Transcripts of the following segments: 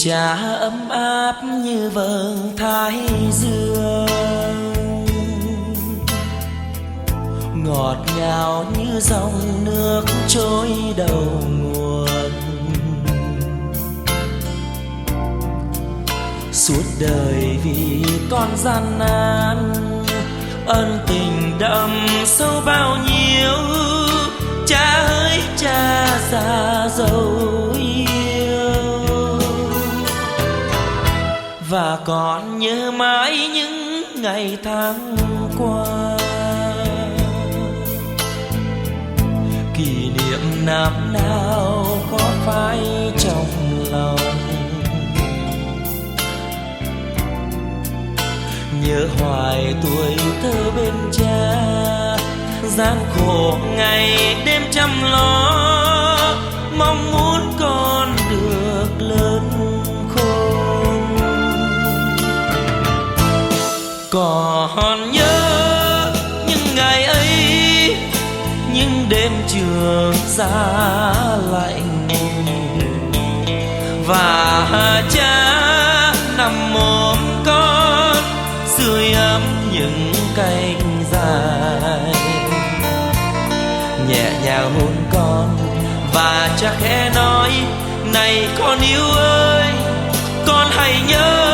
cha ấm áp như vầng thái dương, ngọt ngào như dòng nước trôi đầu nguồn. Suốt đời vì con gian nan, ân tình đậm sâu bao nhiêu. Cha ơi cha già dấu yêu, và còn nhớ mãi những ngày tháng qua. Kỷ niệm năm nào có phai trong lòng, nhớ hoài tuổi thơ bên cha, gian khổ ngày đêm chăm lo, mong muốn con được lớn khôn. Còn nhớ những ngày ấy, những đêm trường giá lạnh, và cha nằm ôm con sưởi ấm những cánh dài, nhẹ nhàng hôn con và cha khẽ nói: này con yêu ơi, con hãy nhớ,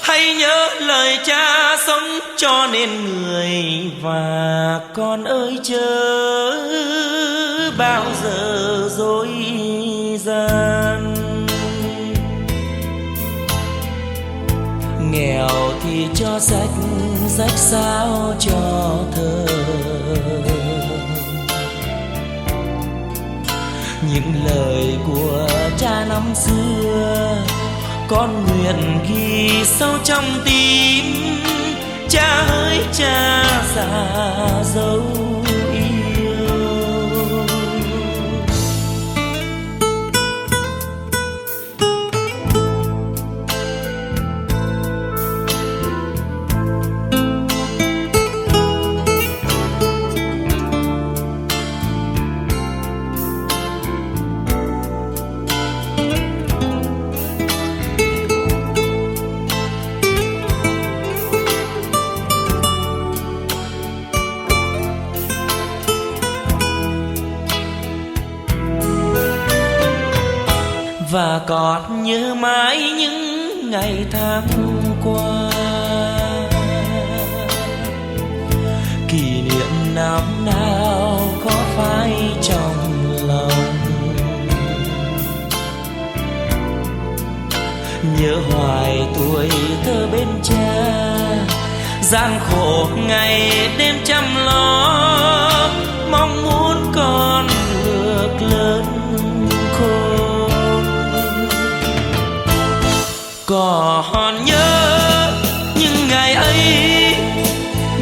hãy nhớ lời cha sống cho nên người. Và con ơi chớ bao giờ dối gian, nghèo thì cho rách sao cho thơ. Những lời của cha năm xưa con nguyện ghi sâu trong tim. Cha ơi cha già dấu yêu, và còn nhớ mãi những ngày tháng qua. Kỷ niệm năm nào có phai trong lòng, nhớ hoài tuổi thơ bên cha, gian khổ ngày đêm chăm lo, mong muốn con được lớn khôn. Còn nhớ những ngày ấy,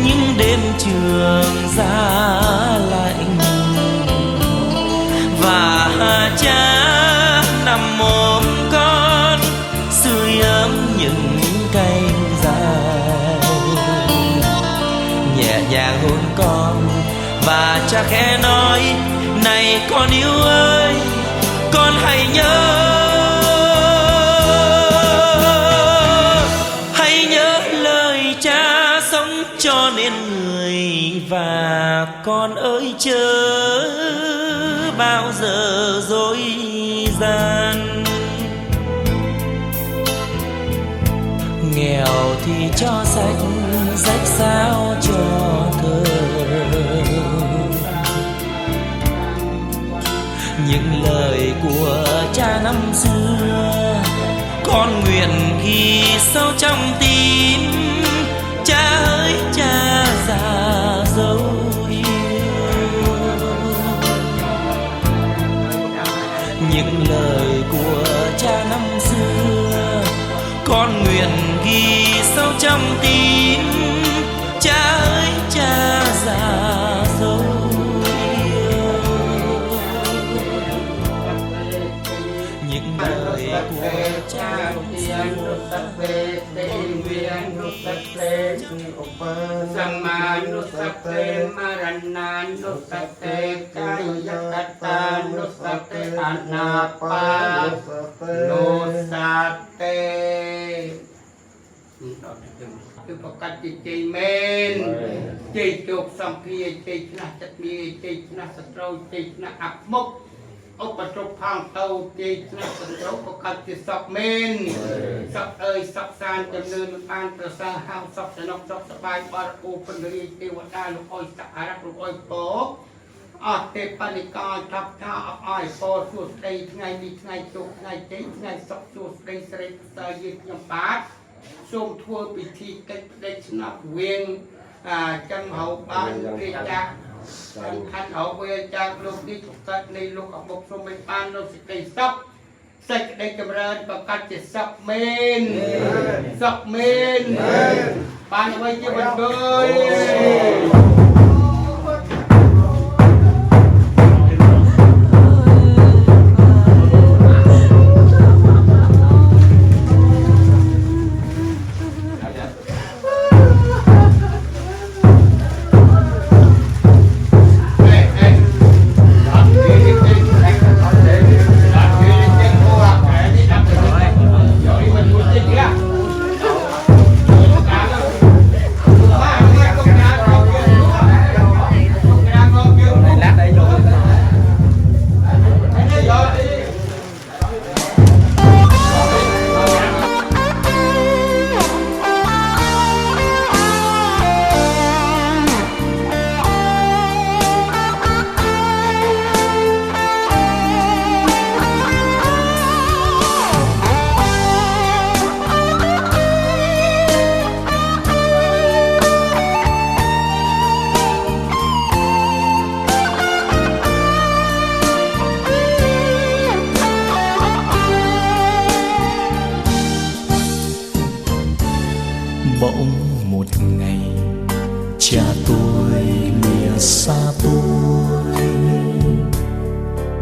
những đêm trường giá lạnh, và cha nằm ôm con sưởi ấm những cánh dài, nhẹ nhàng hôn con và cha khẽ nói: này con yêu ơi, con hãy nhớ, cho nên người. Và con ơi chớ bao giờ dối gian, nghèo thì cho rách sao cho thơ. Những lời của cha năm xưa con nguyện ghi sâu trong tim. Cha ơi cha già dấu yêu, những lời của cha năm xưa con nguyện ghi sâu trong tim. Cha ơi cha già dấu yêu, những lời của cha năm xưa Sammanusatte Marannanusatte Kayakattanusatte Anapa Nosate Từ phật cách chị men chị chụp xong kia chị na chặt mi chị na sạch râu chị na áp mốc ốc và trục hàng tàu chị na sạch râu phật cách chị sọc men sọc ơi sọc san chấm nương an tờ sa hao sọc sẽ nọc sọc sọc bài bar u phân lý tiêu vật đa lục oi sọc ả rắc lục oi bố ở tệp panica thập tha ở ai bố suốt đây ngày đi ngày chụp ngày chế ngày sọc suốt đây sẽ sợi dây nhầm bát xôm thua bị thi cách đây nắp viên chân hậu ban kia cha chân khăn hậu về cha lúc đi chụp cắt này lúc ở một xôm bên ban nó sẽ cây sắp sạch đây cầm ra và cắt chỉ sắp men ban quay cho mình bơi Bỗng một ngày cha tôi lìa xa tôi.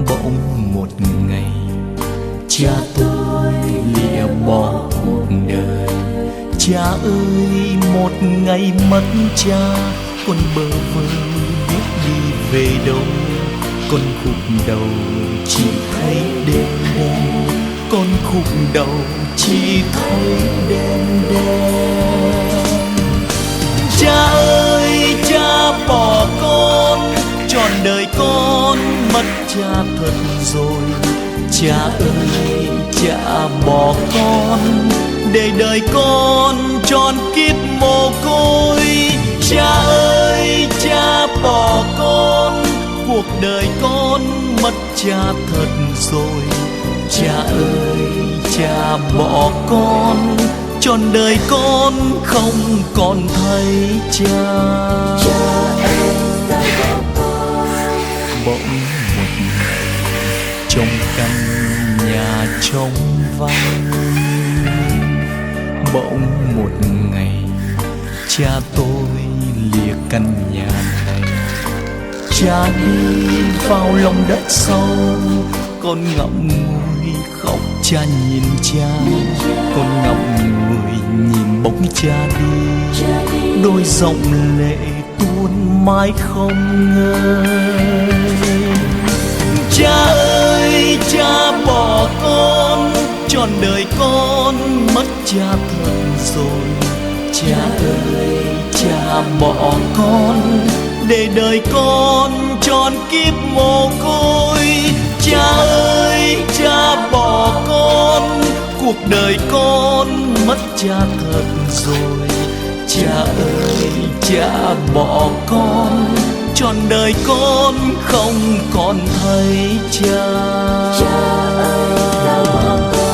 Bỗng một ngày cha tôi lìa bỏ cuộc đời. Cha ơi, một ngày mất cha, con bơ vơ biết đi về đâu. Con khúc đầu chỉ thấy đêm đen, con khúc đầu chỉ thấy đêm đen. Cha ơi, cha bỏ con, trọn đời con mất cha thật rồi. Cha ơi, cha bỏ con, để đời con tròn kiếp mồ côi. Cha ơi, cha bỏ con, cuộc đời con mất cha thật rồi. Cha ơi, cha bỏ con, trọn đời con không còn thấy cha. Bỗng một ngày trong căn nhà trống vắng, bỗng một ngày cha tôi lìa căn nhà này. Cha đi vào lòng đất sâu, con ngậm ngùi khóc cha nhìn cha. Con ngậm ngùi nhìn bóng cha đi, đôi dòng lệ tuôn mãi không ngơi. Cha ơi, cha bỏ con, trọn đời con mất cha thật rồi. Cha ơi, cha bỏ con, để đời con tròn kiếp mồ côi. Cha ơi, cha bỏ con, cuộc đời con mất cha thật rồi. Cha ơi, cha bỏ con, trọn đời con không còn thấy cha. Cha ơi, sao bỏ con.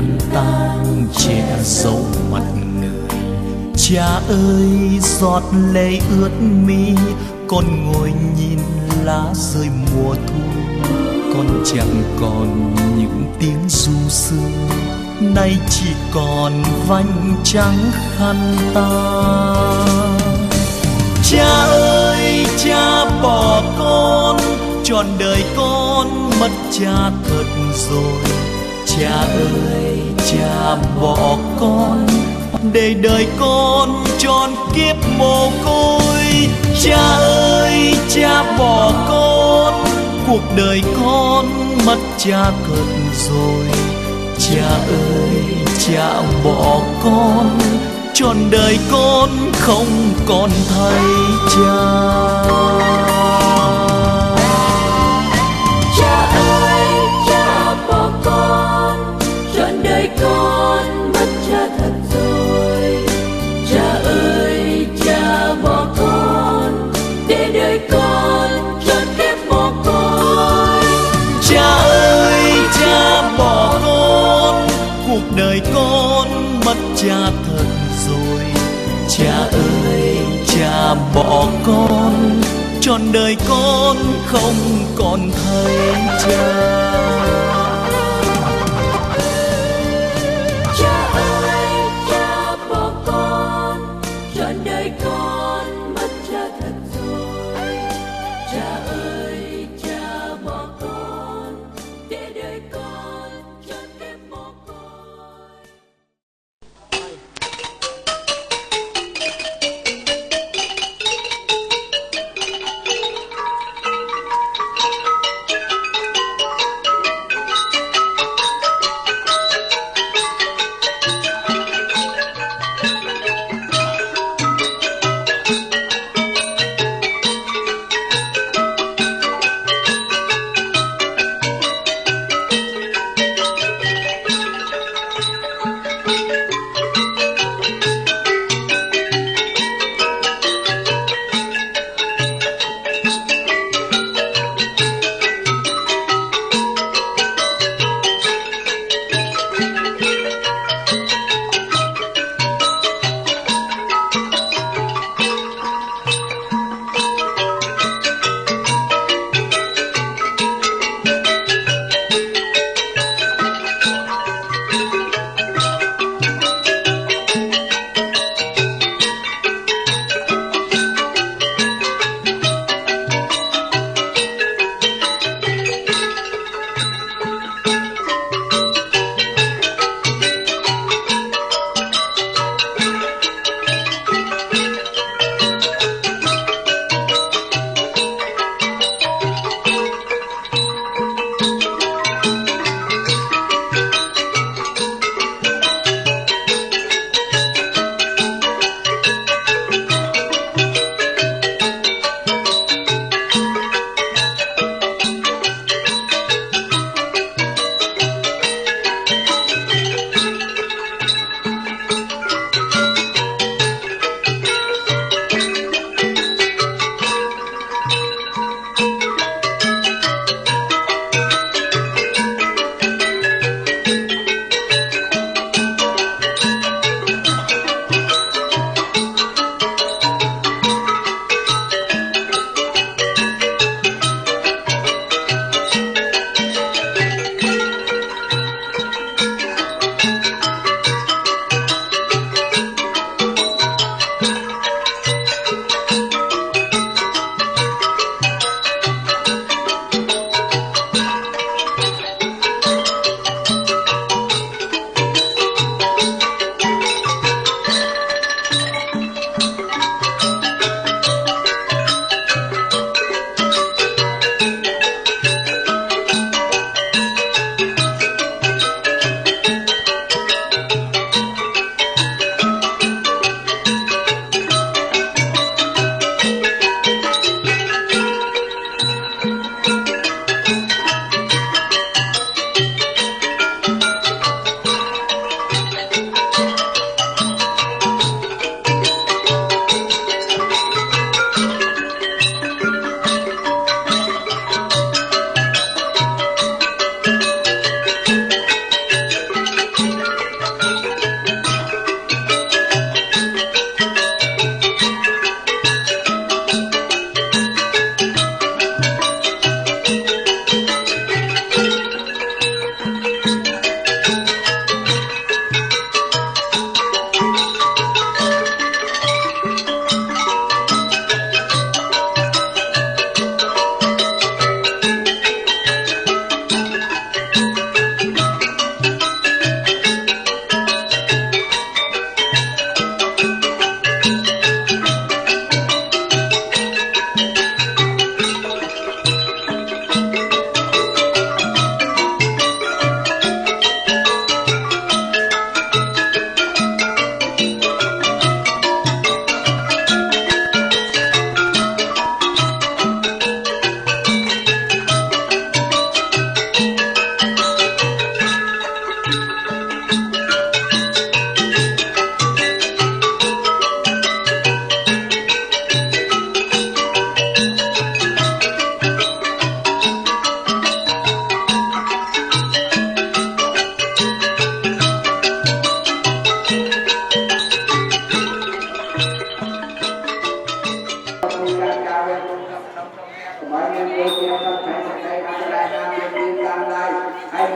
khăn tang che dấu mặt người. Cha ơi giọt lệ ướt mi, con ngồi nhìn lá rơi mùa thu. Con chẳng còn những tiếng ru sương, nay chỉ còn vành trắng khăn tang. Cha ơi cha bỏ con, trọn đời con mất cha thật rồi. Cha ơi cha bỏ con, để đời con tròn kiếp mồ côi. Cha ơi cha bỏ con, cuộc đời con mất cha thật rồi. Cha ơi cha bỏ con, trọn đời con không còn thấy cha. Cha ơi cha bỏ con, trọn đời con mất cha thật rồi. Cha ơi cha bỏ con, để đời con trọn kiếp mồ côi. Cha ơi cha bỏ con, cuộc đời con mất cha thật rồi. Cha ơi cha bỏ con, trọn đời con không còn thấy cha. Cha ơi cha bỏ con, trọn đời con mất cha thật rồi. Cha ơi cha bỏ con, để đời con trọn kiếp mồ côi.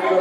Hãy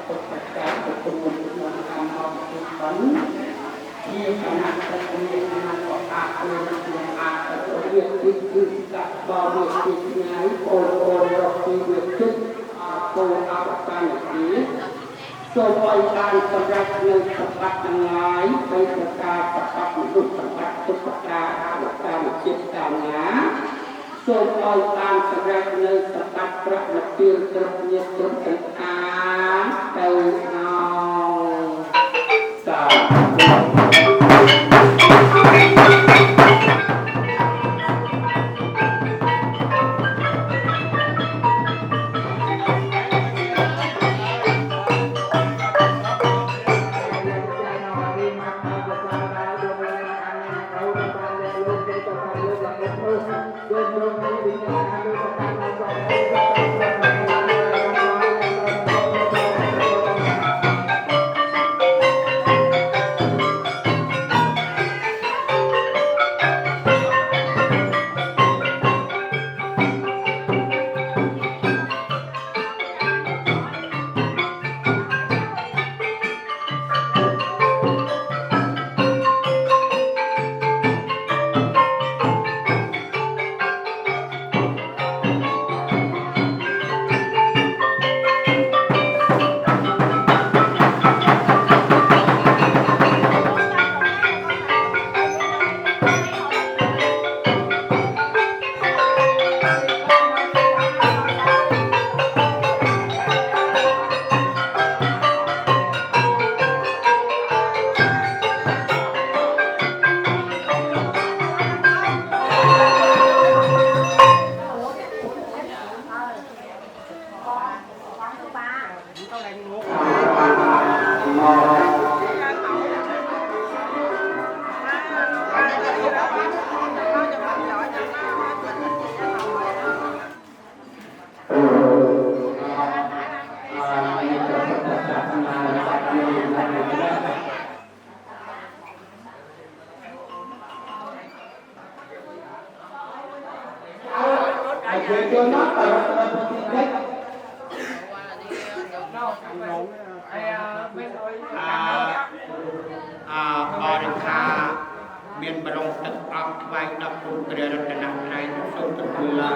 subscribe cho kênh Ghiền Mì Gõ để không bỏ lỡ Ia kena terkena aku yang aku itu tak bawa nyai orang itu aku akan ini supaya sampai yang tepat nyai berkata tepat untuk tempat akan ciptanya supaya sampai yang tepat berhasil ternyata miền Bắc Đông đất ấp vai đập bùn bề đất nặng này sâu từ từ lâu.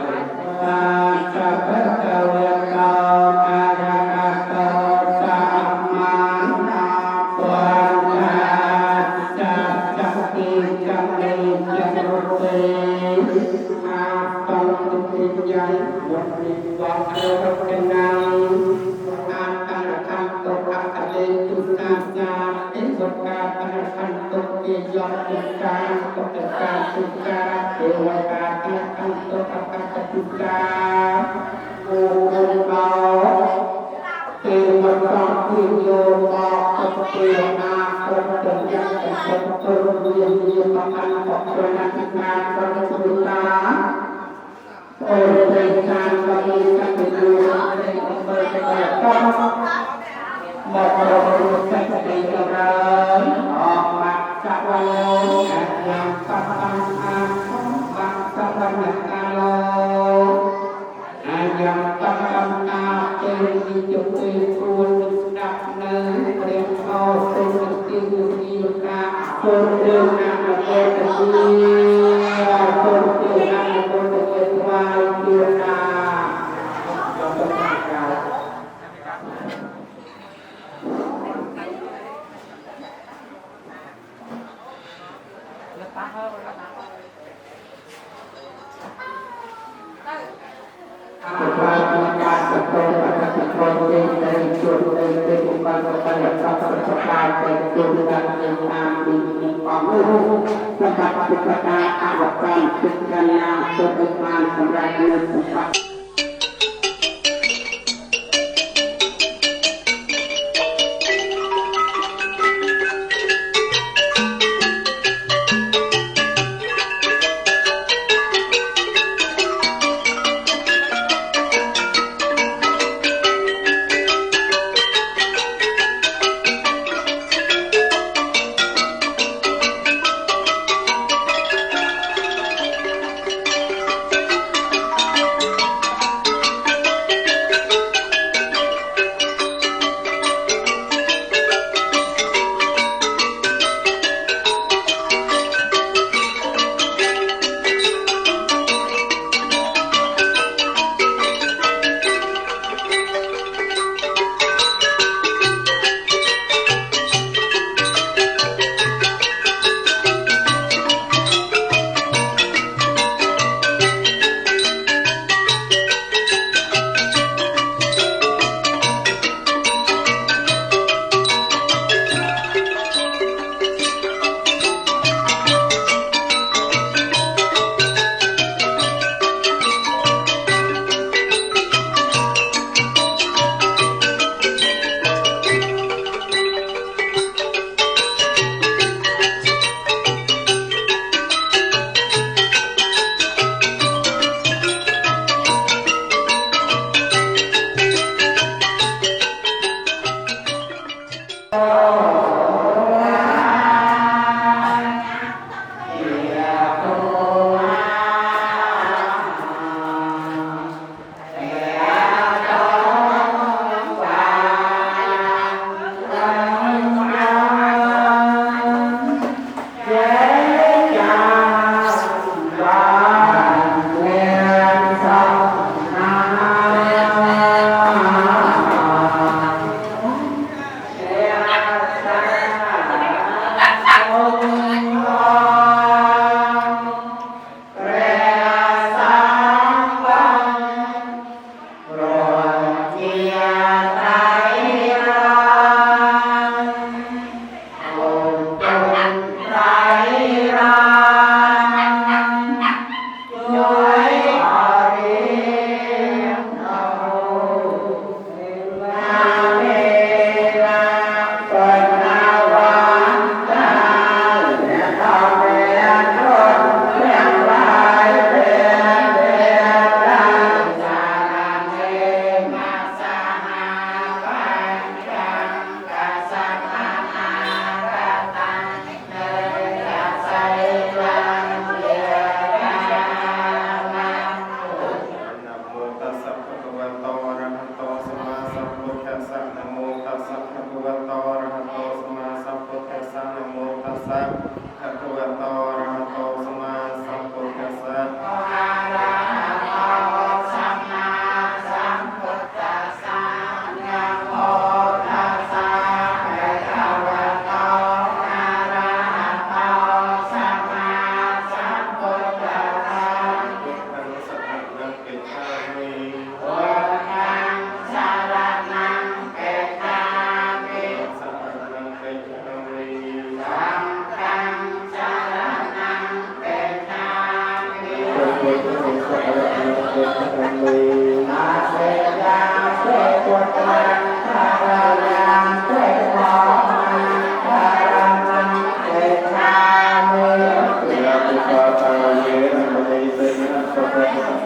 เ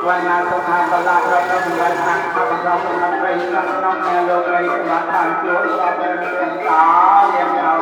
วันนาสภาพลาเราต้องมีวันทางข้าพเจ้าต้องนำไปนั่งน้องแนวโลกเลยมาทางโจรเราเป็นตาเลี้ยงเรา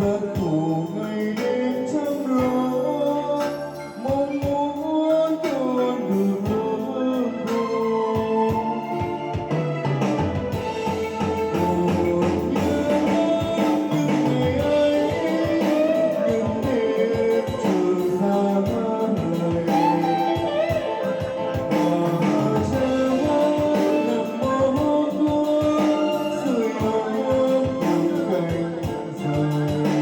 gian khổ ngày đêm chăm lo mong muốn con được hương hồn nhớ những ngày ấy những đêm trường xa người và chờ nằm mơ cuối sưởi ấm từng cánh rời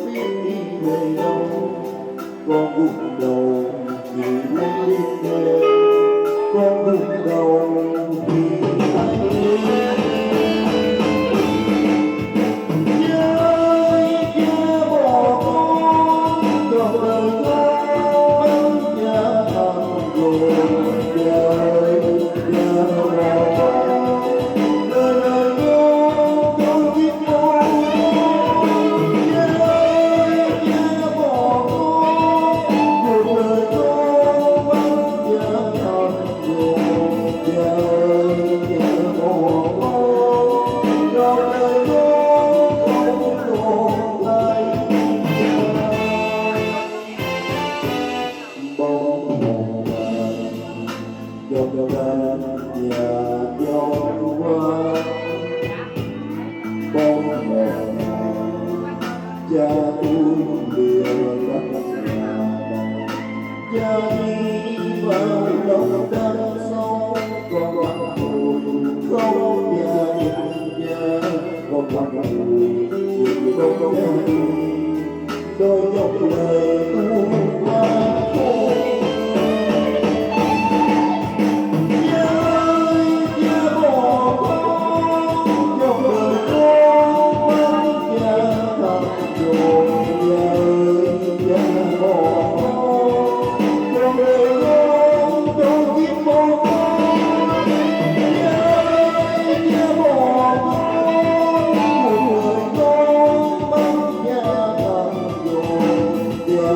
biết đi về đâu con buồn đầu vì thấy nghe con buồn đầu vì thấy nhớ cha bỏ con cuộc đời con cha thầm rồi cha ơi cha bỏ đời đời con biết con cha ơi cha bỏ con cuộc đời con cha thầm rồi cha ơi cha bỏ con đời đời con luôn thấy bóng hồng dòng lên và dòng qua bóng hồng cha tôi đều rất là cha đi vào lòng đất sâu còn mặt tôi không nhà nhà còn mặt tôi vì không nhà đôi dòng lời tôi qua thôi cha ơi cha bỏ con dòng đời con mang cha thật rồi cha ơi cha bỏ con đời con đâu biết bỏ cha ơi cha bỏ con một người con mang cha thật rồi cha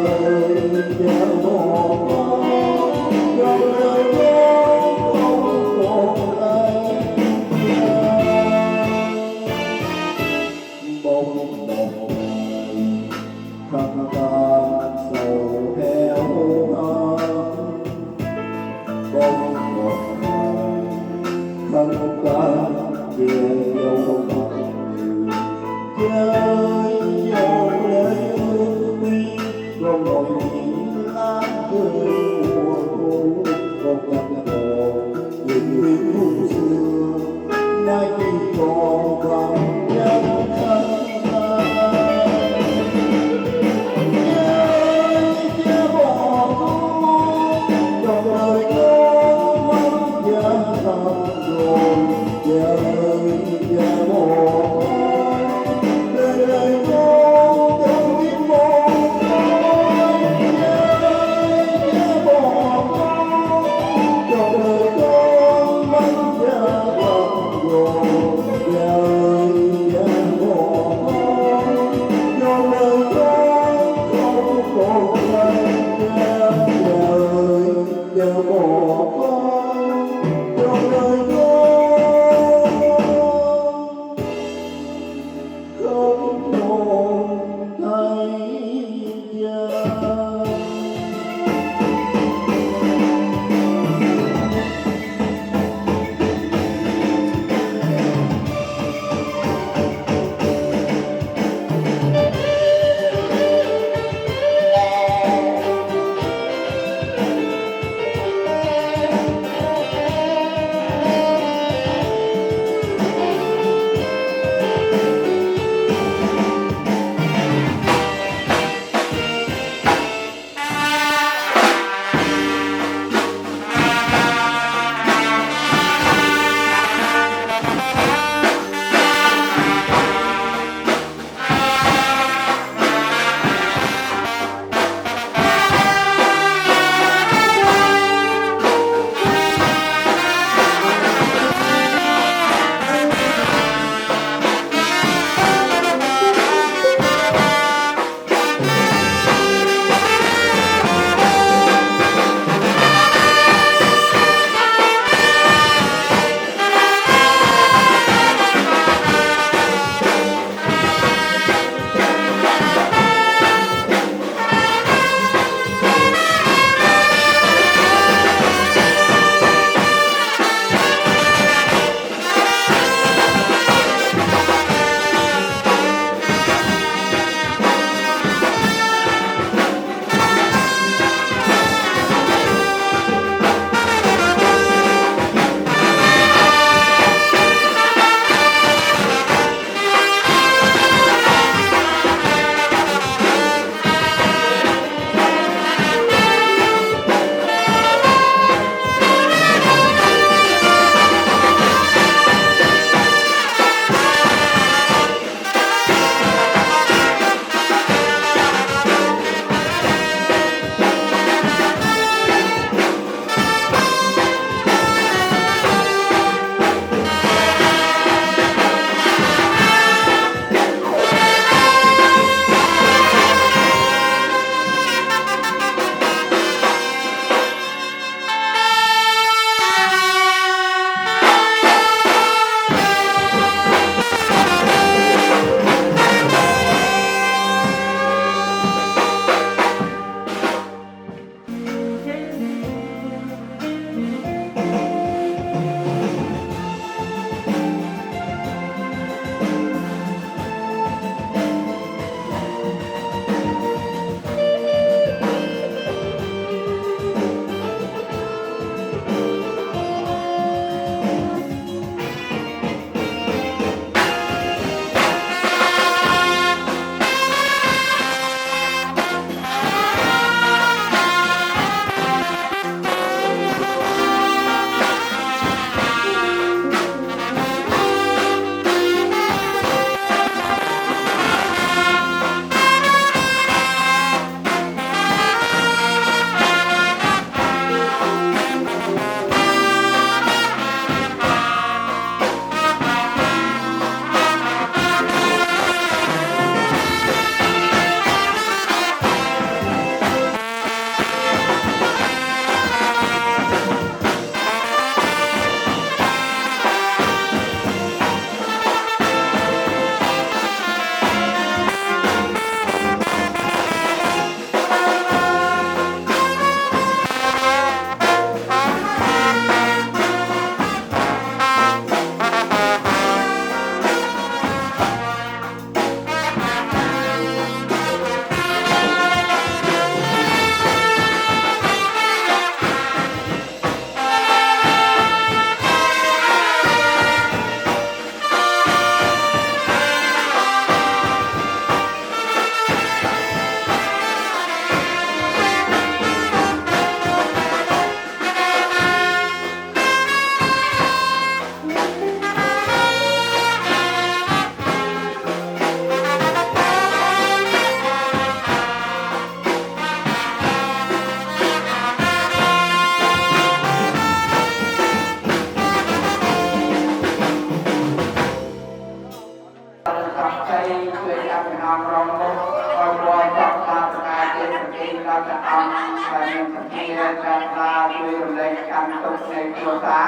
จันทราช่วยเล็กกันตกในตัวสา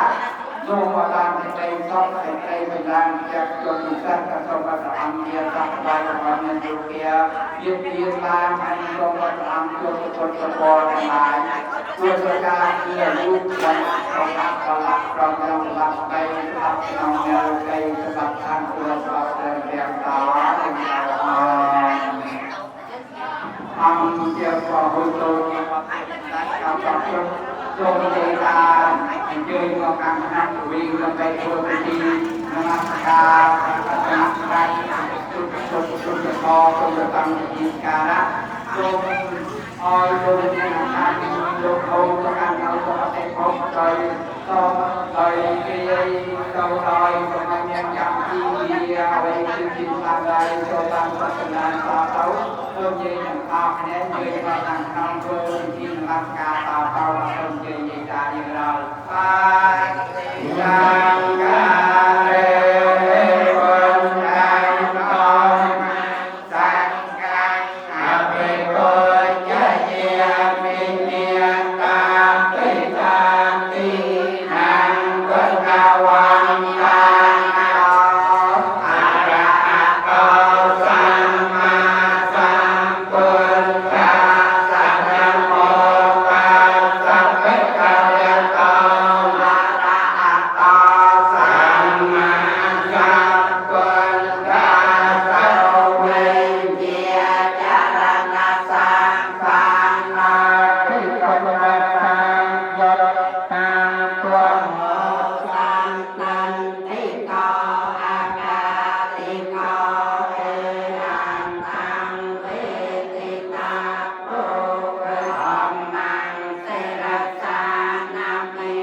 โยมอาจารย์ในซอกในเป็นแรงจากจนเส้นกระทบกับอันเดียสักใบวันนั้นดูเกียยืดยืดลายมันตรงกับอันตัวคนสะพอนหลายตัวการเกี่ยลูกวันของอักขระเรายังหลับไปหลับนอนเงาไปสลับทางตัวสลับเรียงตาเป็นยาวอังเกี่ยวกับหุ่นโตที่มาเป็นการกับโยมเจตาเดินมาการนักวิ่งลงไปตัวไปทีนมัสการนักการจุดพอคนจะตั้งจิตการะโยมออยโยมในการโยมเขาจะการเอาตัวเองพบใจต้องใจเกียร์เราลอยกับมันยังยังที่เอาไว้จิตตาใจโยมตั้งศาสนาตาเขาโยมยืนตาแน่ยืนมาตั้งทางโยมที่นักการตาเขาโยมยืนยืนตาอย่างเราไปยังการเรียนวันการต้องสังกังอภิโภคจะเยียมิเนียตาปิตาตินังกุณวังกาอะระหะโตสัมมาสัมพุทธัสสะนะโมตัสสะภะคะวะโตอะระหะโตสัมมาสัมพุทธัสสะเวเยียจารณะสังขานาทิปะตังยตตังตัวโมสังนันติโกอาคาติโกเอหังตังเวทิตาโภคธัมมังเสรสานามิ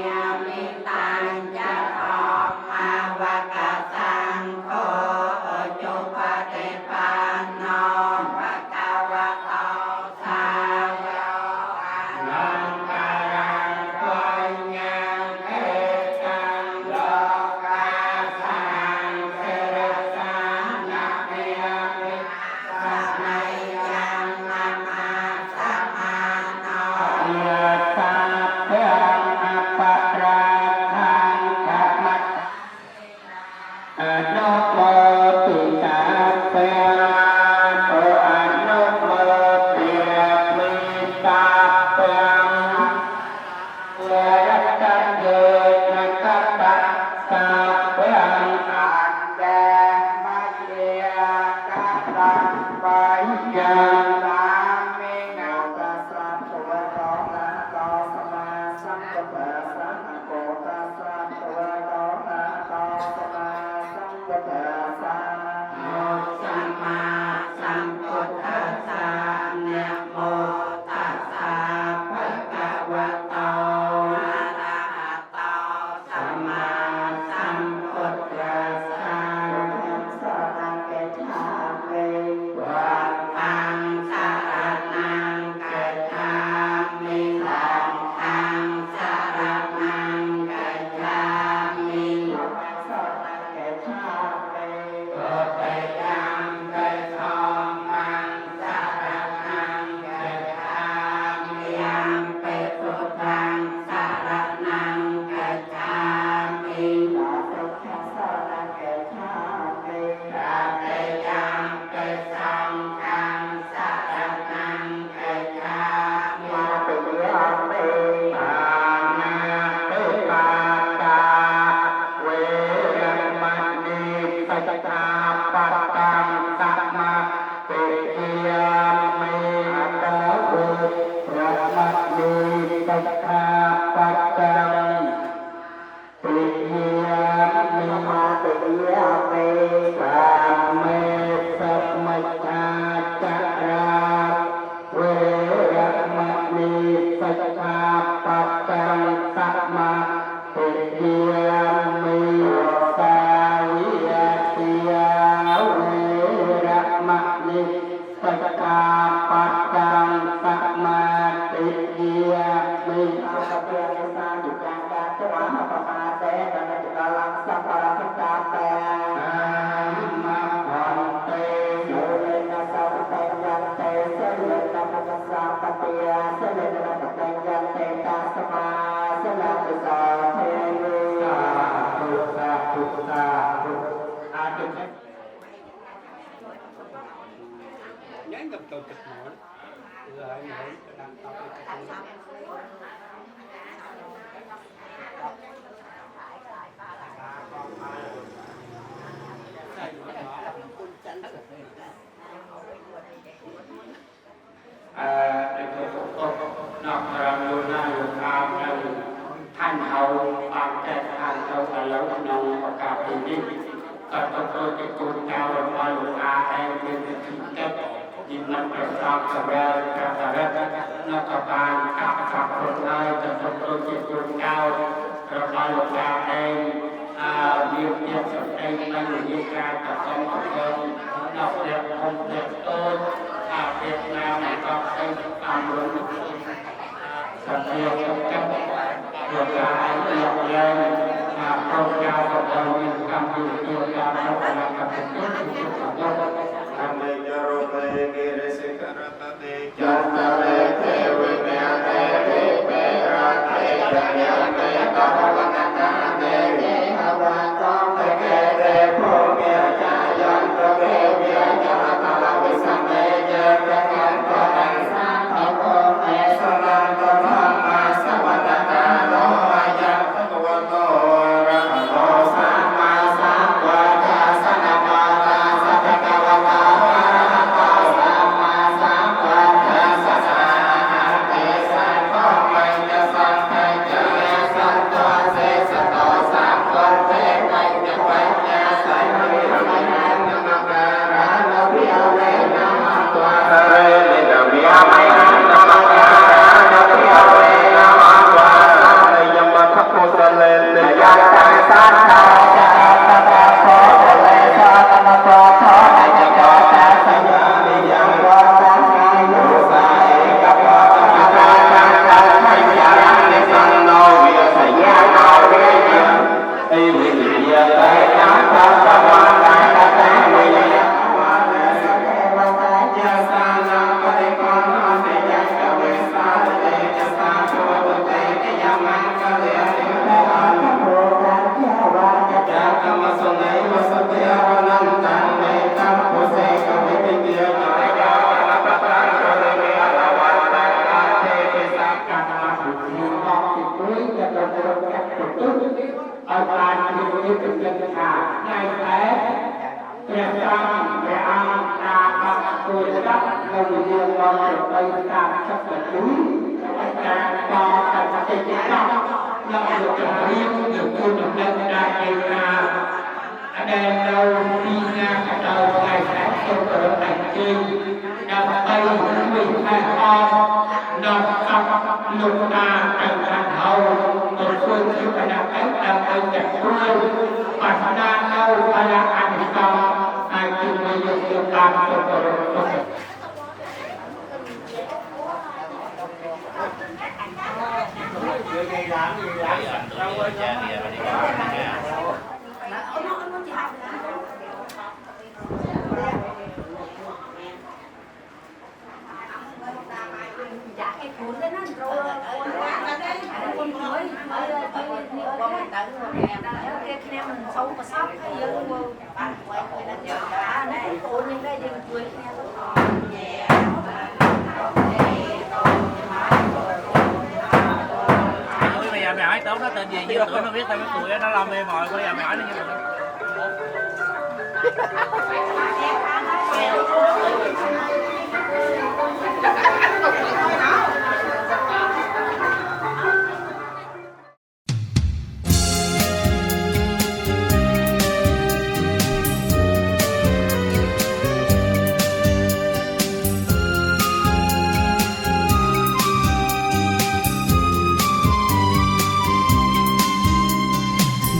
มิตังจะธรรมาวกสังโฆจุปฏิปันโนภะคะวะโตสาวกอนันตรังปัญญาเอตังโลกัสสังเสรสานามิมิสัมมายังนามาสัมมาโนยัสสะเทอัปปะราคังกัมมัตอนุโมทิตาเปโตอนุโมทิมิตาเปเวรัตตังเยนะกัปปะสัพเพอันเดมัจเยกัปปะปัญญานามินาตัสสะภะคะวะโตอะระหะโตสัมมาสัมพุทธัสสะนะโมตัสสะภะคะวะโตอะระหะโตสัมมาสัมพุทธัสสะสัมมาสัมพุทธัสสะนะโมตัสสะภะคะวะโตอะระหะโตสัมมาสัมพุทธัสสะสรณังกัจฉามิวัฏังสรณังกัจฉามิสังฆังสรณังกัจฉามิสรณังกัจฉามิพุทธังกัจฉามังสรณังกัจฉามิยัมปิพุทธังสรณังกัจฉามิสัพพะสรณังกัจฉามิสัพพยัมปิสังฆังสรณังกัจฉามิปิยัมปิอานาปิปาตาเวรมณีสัจจาปัตตังสัมมาปิยามิตาโวรมณีสัจจาปัตตังปิยามิมาปิยามิสามเมสัมมัจจาจาราเวรมณีสัจจาปัตตังสัมมาปิยามิสาวิยติยาเวรมณีสัจจาปัตตังสัมมาปิยามิอาภเปยสาจุกังกาตวะปะมาเตตะนะจุกาลังสัพพะระพัตตาเตอามาพันเตโยเลนะสัพเพยันเตเสเลนะมัสสะปะเตยะเสเลนะปะเตยันเตตา châu tịch mỏi rồi mỏi đang tập nọc rằng luôn là luôn tham là thanh hậu bằng kẹt thanh hậu là lâu nông và cả tình đi còn tôi cái cuốn cao rồi mà luôn em nên chính kết nhìn năm cái sao cả ra nó có bàn cả phật một nơi cho tôi cái cuốn cao rồi mà luôn em điều kiện cho đây là người như ca tập công của tôi đọc đẹp không đẹp tôi Việt Nam này có cái làm luôn thật nhiều trong cách được là lọc lên phong trào cộng đồng miền Nam thì nhiều ca nó là tập trung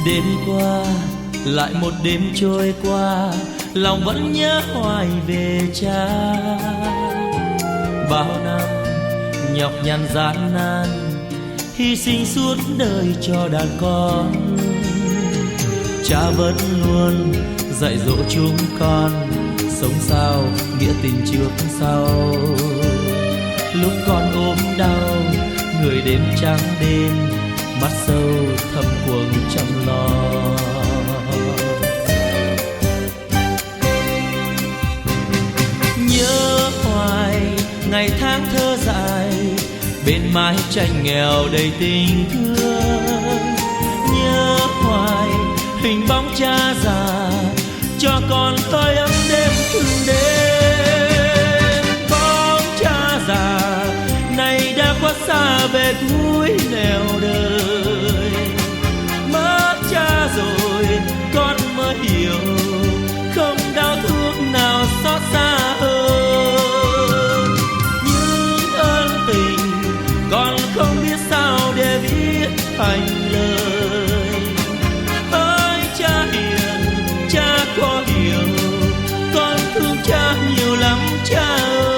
Đêm qua lại một đêm trôi qua, lòng vẫn nhớ hoài về cha. Bao năm nhọc nhằn gian nan, hy sinh suốt đời cho đàn con. Cha vẫn luôn dạy dỗ chúng con, sống sao nghĩa tình trước sau. Lúc con ốm đau, người đêm trắng đêm, mắt sâu thầm cuồng chăm lo. Nhớ hoài ngày tháng thơ dại bên mái tranh nghèo đầy tình thương. Nhớ hoài hình bóng cha già cho con tôi ấm đêm từng đêm. Bóng cha già này đã quá xa về cuối nẻo đời. Mất cha rồi con mới hiểu không đau thương nào xót xa hơn. Những ơn tình con không biết sao để viết thành lời. Hỡi cha hiền, cha có hiểu con thương cha nhiều lắm cha ơi.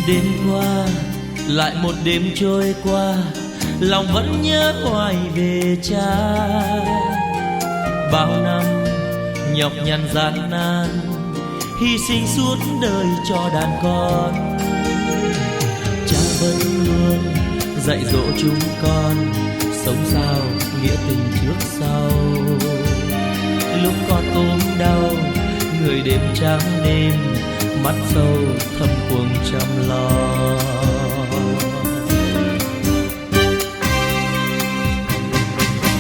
Đêm qua lại một đêm trôi qua, lòng vẫn nhớ hoài về cha. Bao năm nhọc nhằn gian nan, hy sinh suốt đời cho đàn con. Cha vẫn luôn dạy dỗ chúng con sống sao nghĩa tình trước sau. Lúc con ốm đau, người đêm trắng đêm, mắt sâu thâm quầng chăm lo.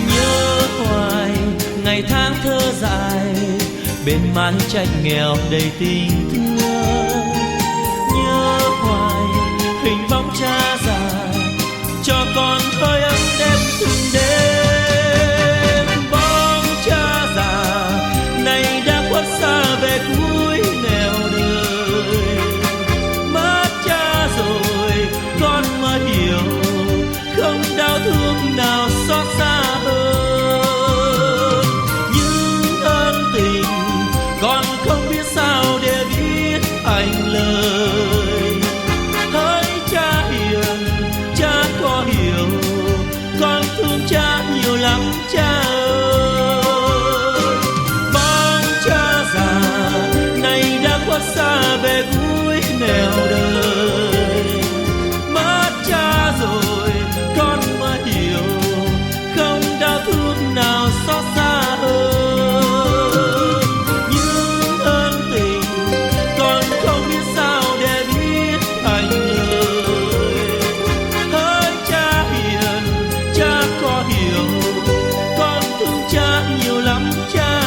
Nhớ hoài ngày tháng thơ dại bên mái tranh nghèo đầy tình thương. Nhớ hoài hình bóng cha già cho con thôi ấm đêm từng đêm. Bóng cha già này đã khuất xa về cuối nẻo đời. Mất cha rồi con mới hiểu không đau thương nào xót xa hơn. Những ơn tình con không biết sao để viết thành lời. Hỡi cha hiền, cha có hiểu con thương cha nhiều lắm cha ơi. Bóng cha già này đã khuất xa về cuối nẻo đời. Mất cha rồi con mới hiểu không đau thương nào xót xa hơn. Những ơn tình con không biết sao để viết thành lời. Hỡi cha hiền, cha có hiểu con thương cha nhiều lắm cha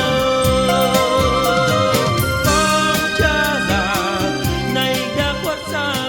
ơi. Bóng cha già này đã khuất xa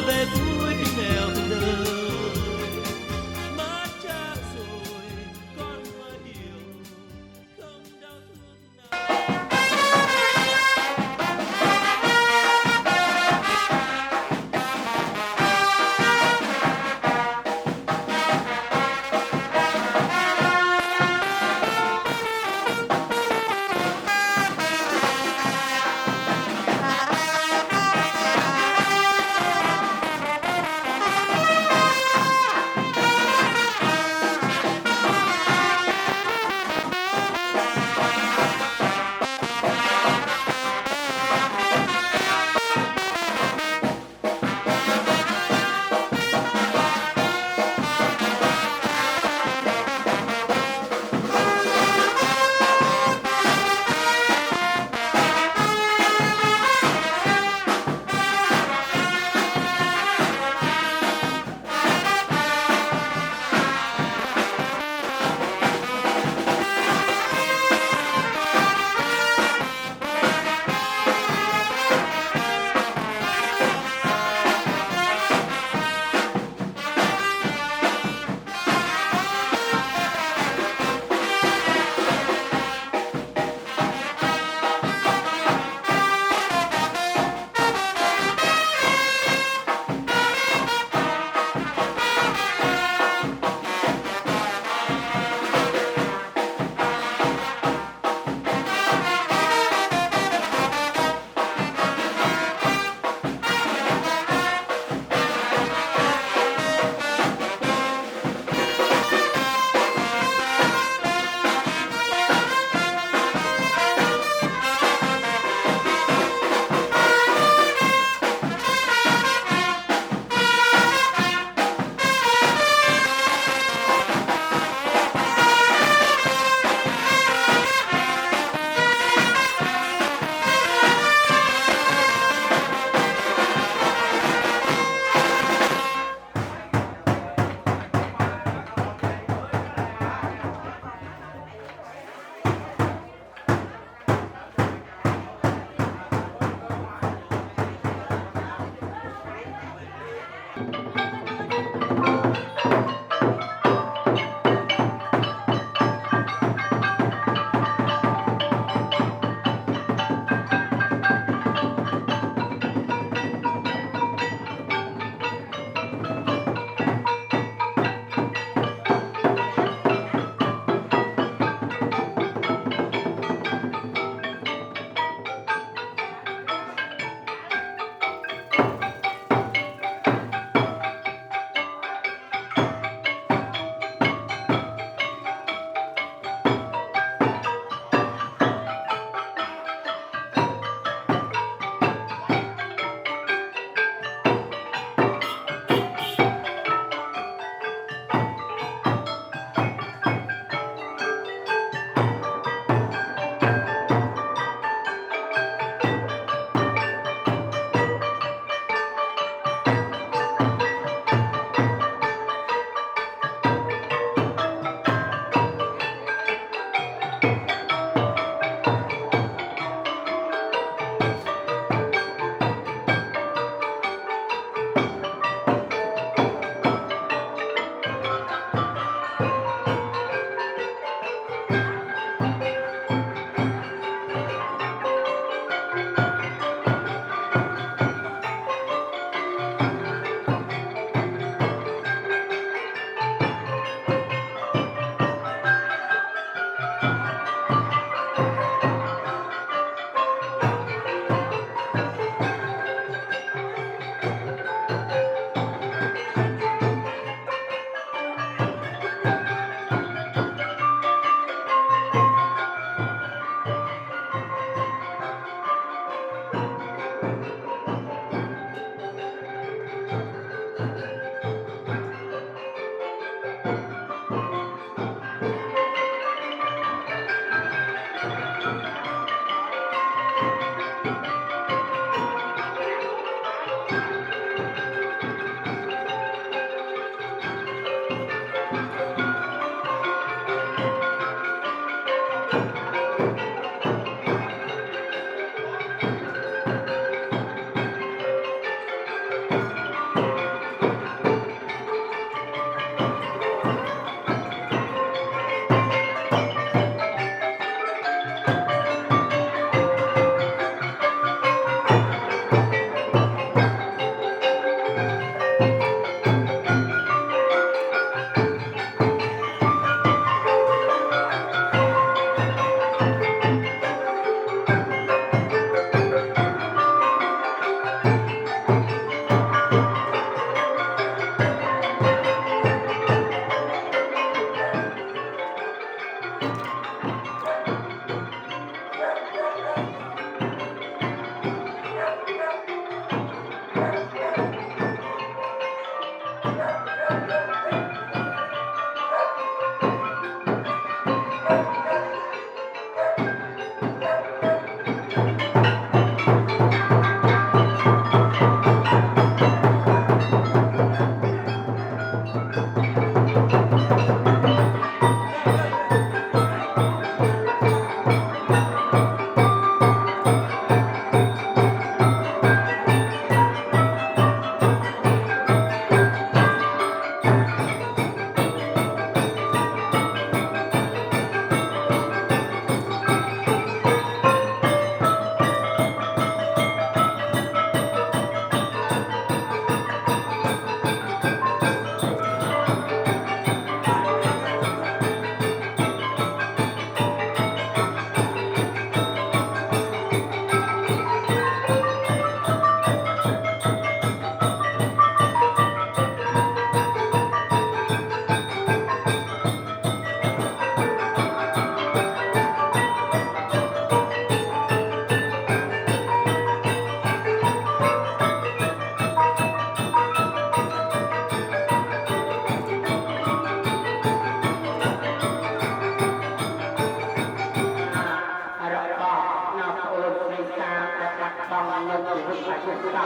phong nhân chỉ lúc phải chúng ta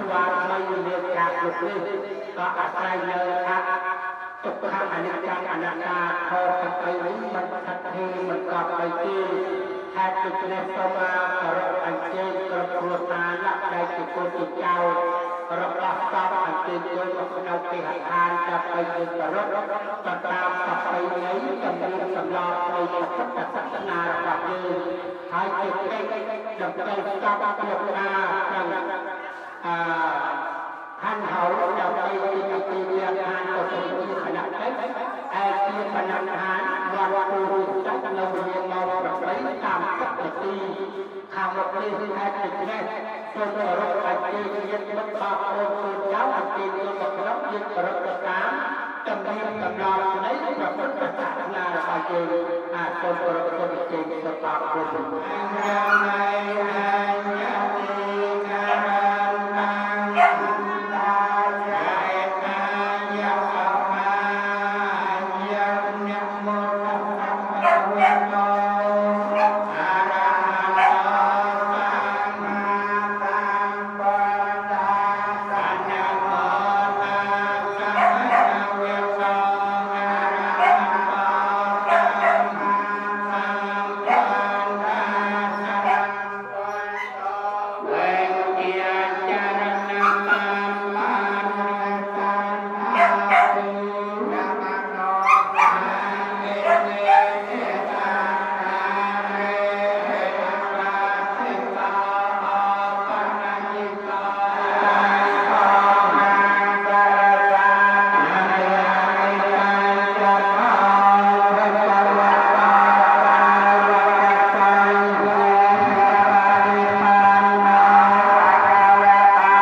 xóa mây liên lạc được lên có sai nơi khác tục khác anh ta thôi cái ấy mình thật thì mình gặp bài tiên hai cái này sau mà rồi anh chơi rồi vừa ta lắc đây thì cô chị chào rồi bắt sau anh chơi chơi một cái cái hạtจะไปยืนกับรถตามกับไปไหนจำเป็นสำรองในพุทธศาสนาแบบยืนหายเจ็บดับใจก้าวเปลี่ยนมาท่านเขาจะไปกับปีเรียนงานก็จะมีขนาดเล็กไอ้ที่พนักงานวันดูจัดเราเรียนเราแบบไม่ตามปกติข่าวเรื่องที่แท้จริงเนี่ยส่วนรถไฟเรียนรถบัสรถเช้าอันเป็นรถรับยืนรถประจำจำเป็นกำลังในแบบพุทธศาสนาไปเจอส่วนรถคนเก่งสตาร์ทรถยังไงยังดีการนั่งตาใจมายังเอามายังยังมองทำให้เวียนโลอาราโลมาตามบรรดาสัญญาโมนาสัญญาเวียนโลอาราโลตามบรรดาสัญญาเวเกียจารณะตามปานสันทาตุนามาโนอาเนเนตาเรราสิตาปนัญญิตาโอหังสารวานายัยจันทาพระวตาปารตังเวรานิปันนาภะคะวะตา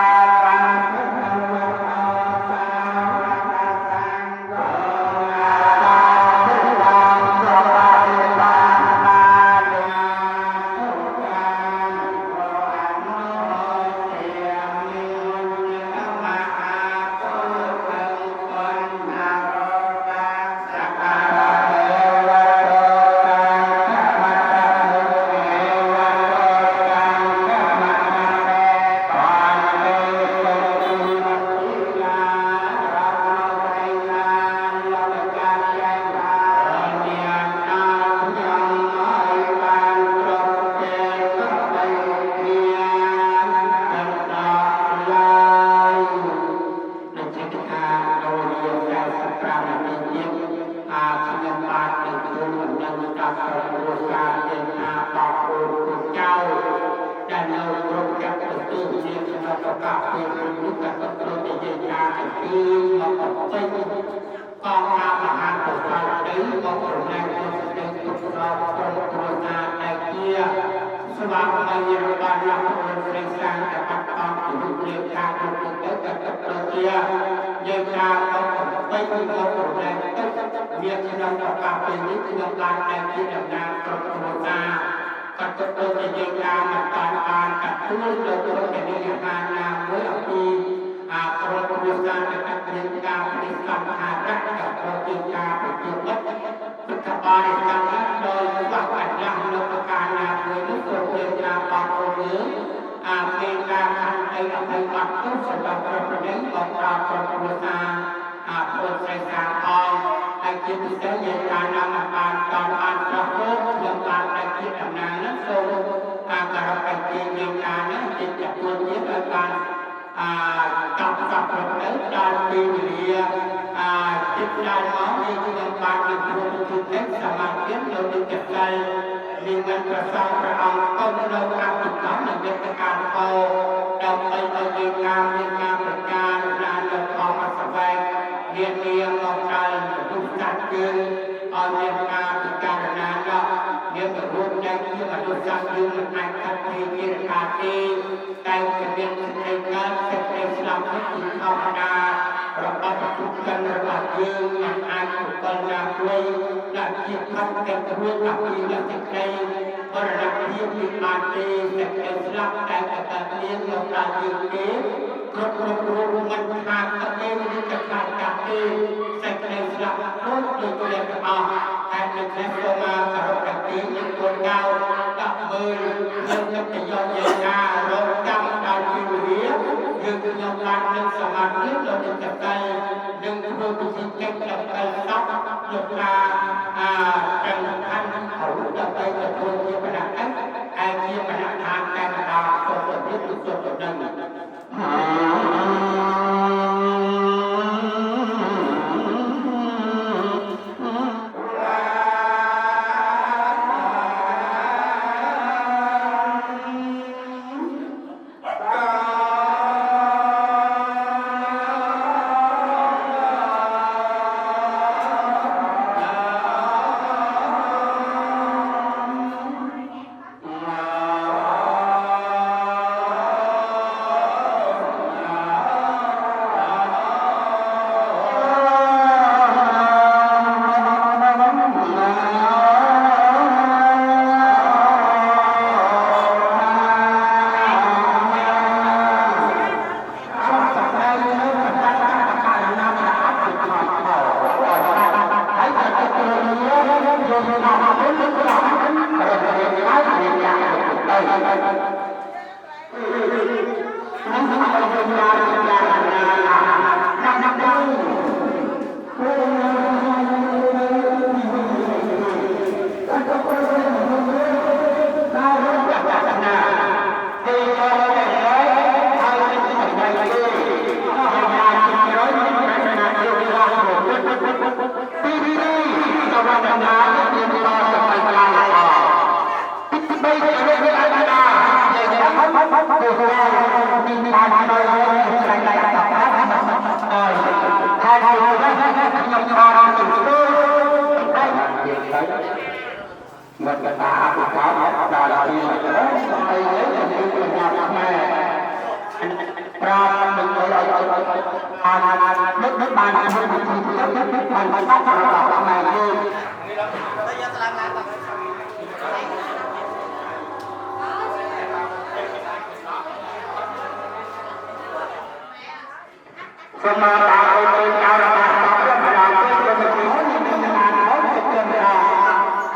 สัมพุทธัสสะสาวกสังโฆตาธุลังสปาริปานานุทุกขังโออันโนเทียมิมุญญมหาปุถุคนนาโรกังสักการะเทวะโตตังขมัตตะมุเอวะโตตังขมัตตะเมปานเตสุติมัตติลารัตโนไทยนาลกจันยัยนาเนียนนายังไม่บานตรงเจตุไปเพียงตันตาลายในเช้าโดยเรียนใจสัปดาห์นี้เยี่ยมขยันบานในคืนวันนั้นกับครอบครัวการเดินทางต่อคุณเจ้าได้เราตรงกับตื่นตื่นเรียนสำหรับการเป็นรู้กับตัวในเยียาคือเราต้องไปกองทัพมหาปกครองได้กองทัพแรงตัวเดินตุกเราตรงตัวนาไอเกียสว่างในเรื่องการรับคนเรื่องสร้างแต่ปัจจุบันถึงเรื่องการลงทุนแล้วกับตัวเกียเยียาเราไปเป็นกองทัพแรงต้องเรียนสำหรับการเป็นนิติการไอเกียดำน้ำตรงตัวนากับตัวในเยียามันการอ่านกับทุกเรื่องตัวในเรื่องงานงานเมื่อปีกรมวิชาการเรียนการปฏิสัมพันธ์กับกรมวิชาปฏิบัติรัฐบาลจังหวัดโดยว่าการยังนวัตกรรมนาโดยนิคมเรียนการปรับปรุงเป็นการทำในอภิวัตทุกสำหรับประเด็นของการกรมวิชาโปรดใช้สารทองไอคิดเสียเยียการนำการตอนอ่านพระพุทธเรื่องการไอคิดดำเนินนั้นโซ่การกระทำเป็นเยียการนั้นจิตจะตัวเยียการกับประเด็นการปีเรียจิตใจน้องในเรื่องการเป็นครูทุกเล็กสมาธิเราดึงจิตใจดึงเงินกระซังกระเอาต้นเราการติดต่อหนึ่งเป็นการโตเราไปเอาเรียนงานเป็นการงานเราออกมาแสดงเรียนออกใจทุกจัดยืนเอาเรียนงานเป็นการงานเราเรียนแบบรวมใจที่มาทุกจัดยืนมันในทันทีเรียนการเองแต่จะเป็นในงานเสร็จในสลับที่ติดธรรมดาเราไปทุกกันระบาดยืนอย่างอ่านถูกกันงานด้วยและคิดทำเป็นเรื่องกับที่เราจะใช้เพราะเราที่มีมาตีแต่เป็นสลับแต่การเรียนเราการยืนเอง มันทางตะเกียบจะการจับเองใส่ในสลับรุ่นโดยตัวเองออกแทนหนึ่งแทนตัวมาอารมณ์แบบนี้ยังตัวเงากับมือยังจะยอมเยียงารถจำดาวที่เหลือยังยอมรักยังสมาธิเราจะจับใจยังรู้ตัวจริงจับใจซับหยุดลาจังทันเขาจับใจจะตัวเยี่ยมขนาดนั้นไอ้เยี่ยมขนาดทางแกนดาวตัวที่ตัวตัวนั้น Một cái tạ của cáo đà đà đi mà đây lấy là những cái nhà mẹ ra mình lại nước bàn ăn hơi bị nước bàn phát ra mẹ luôn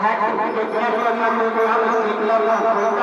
Hãy subscribe cho kênh Ghiền Mì Gõ để không bỏ lỡ những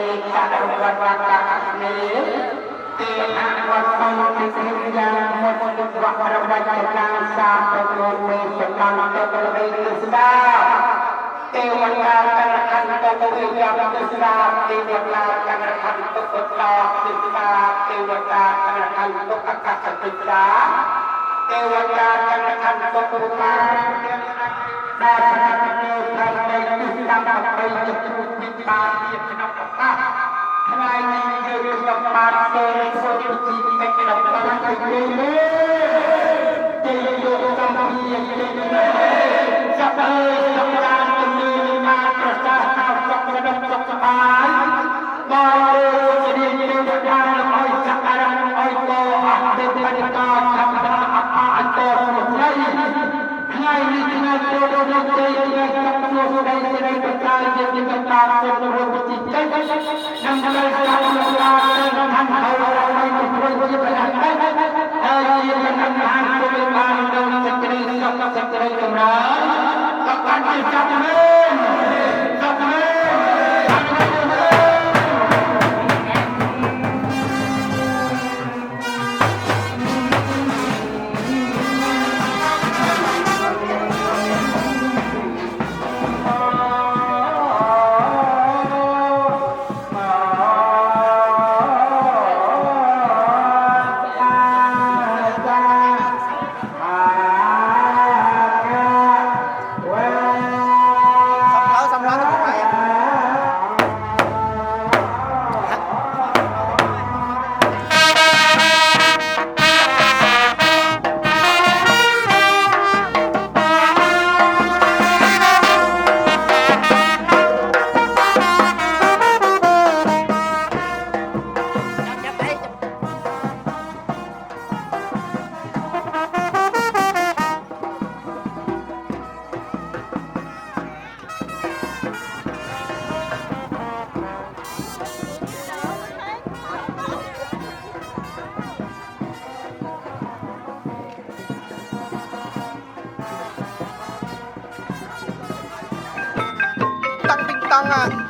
Hãy subscribe cho kênh Ghiền Mì Gõ để không bỏ lỡ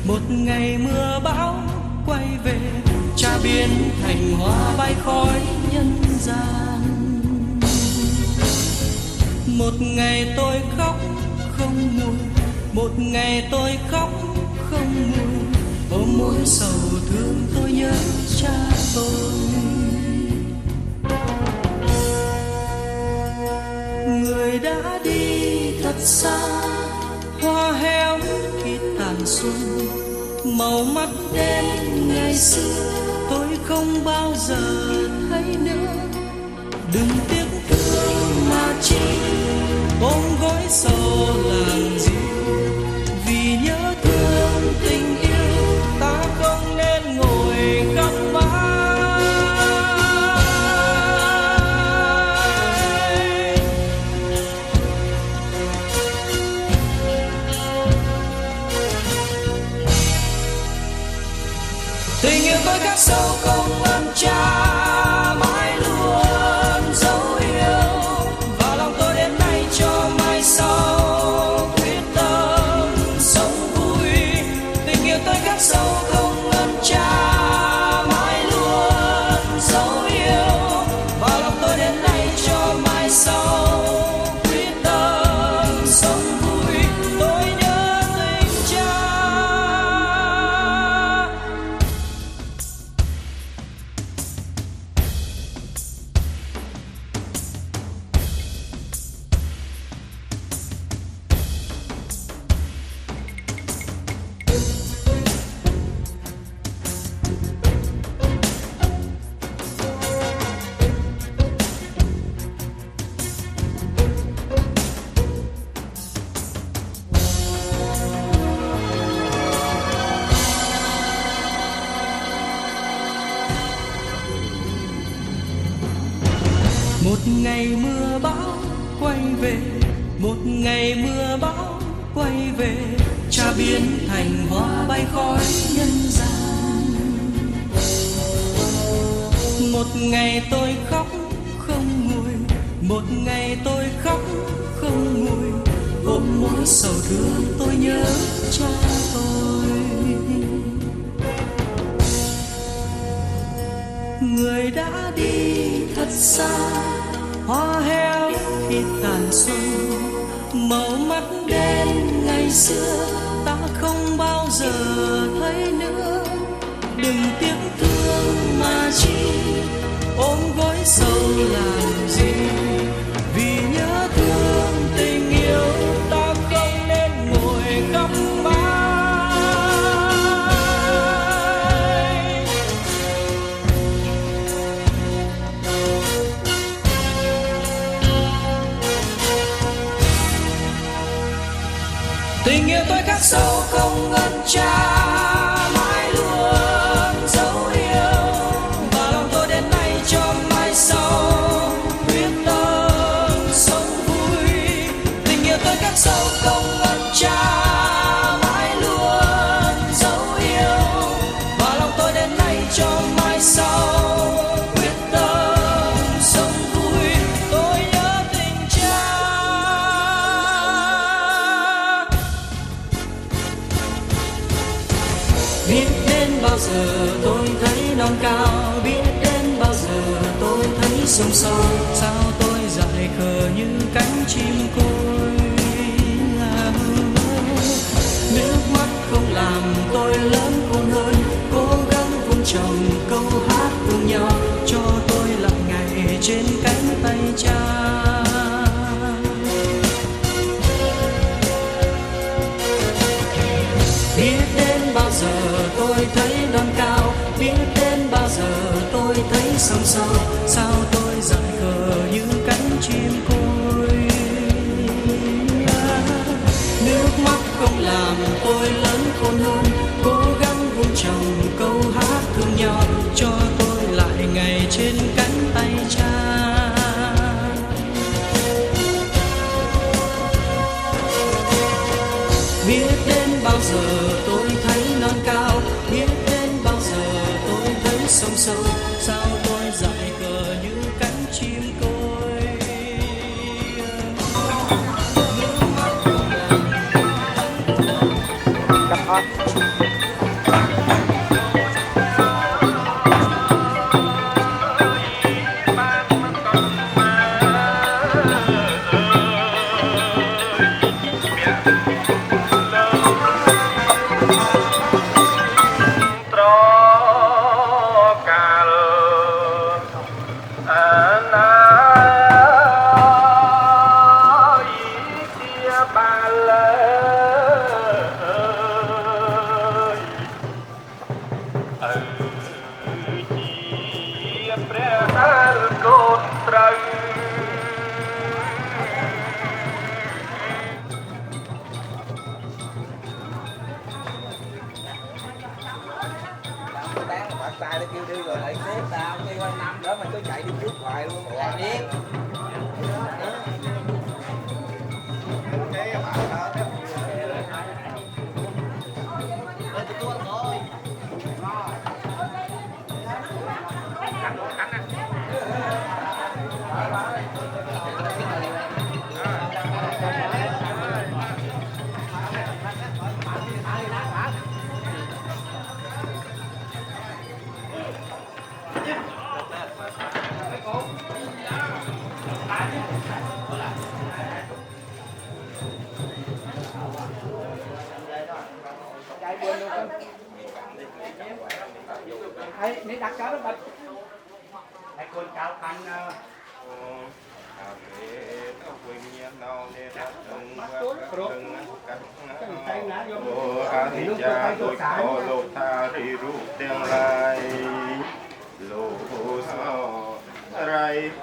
một ngày mưa bão quay về, cha biến thành hoa bay khói nhân gian. Một ngày tôi khóc không nguôi, một ngày tôi khóc không nguôi, ôm mối sầu thương tôi nhớ cha tôi. Người đã đi thật xa, hoa héo khi tàn xuân, màu mắt đen ngày xưa tôi không bao giờ thấy nữa. Đừng tiếc thương mà chi, ôm gối sầu làm gì, vì nhớ thương tình yêu ta không nên ngồi khóc mãi. Tình yêu tôi khắc sâu không ơn cha, mãi luôn dấu yêu và lòng tôi đến nay cho mai sau quyết tâm sống vui. Tình yêu tôi khắc sâu không ơn cha, mãi luôn dấu yêu và lòng tôi đến nay cho mai sau quyết tâm sống vui. Tôi nhớ tình cha. Một ngày mưa bão quay về, một ngày mưa bão quay về, cha biến thành hoa bay khói nhân gian. Một ngày tôi khóc không nguôi, một ngày tôi khóc không nguôi, ôm mối sầu thương tôi nhớ cha tôi. Người đã đi thật xa, hoa héo khi tàn xuân, màu mắt đen ngày xưa ta không bao giờ thấy nữa. Đừng tiếc thương mà chi, ôm gối sầu làm gì, vì nhớ thương tình yêu ta không nên ngồi khóc mãi. Tình yêu tôi khắc sâu không ơn cha, mãi luôn dấu yêu và lòng tôi đến nay cho mai sau quyết tâm sống vui. Tình yêu tôi khắc sâu không ơn cha, mãi luôn dấu yêu và lòng tôi đến nay cho mai sau quyết tâm sống vui. Tôi nhớ tình cha. Biết đến bao giờ tôi thấy non cao, biết đến bao giờ tôi thấy sông sâu, sao tôi dại khờ như cánh chim côi. Nước mắt không làm tôi lớn khôn hơn, cố gắng vun trồng câu hát cùng nhau, cho tôi lại ngày trên cánh tay cha. Biết đến bao giờ tôi thấy non cao, biết đến bao giờ tôi thấy sông sâu, sao tôi dại khờ như cánh chim côi. Nước mắt không làm tôi lớn khôn hơn, cố gắng vun trồng câu hát thương nhau, cho tôi lại ngày trên cánh tay cha. Biết đến bao giờ tôi thấy non cao, biết đến bao giờ tôi thấy sông sâu, sao tôi dại khờ như cánh chim côi. ត្រកាលអាណាជាបាលជាព្រះហារកូនត្រូវtay nó kêu đi rồi lại xếp tao kêu qua năm đó mày cứ chạy đi trước hoài luôn lại đi ấy nếu đặt cháu đó bật ai con cháu ănอาทิจาโดยขอโลธาริรูปเตียงลายโลสอไรเ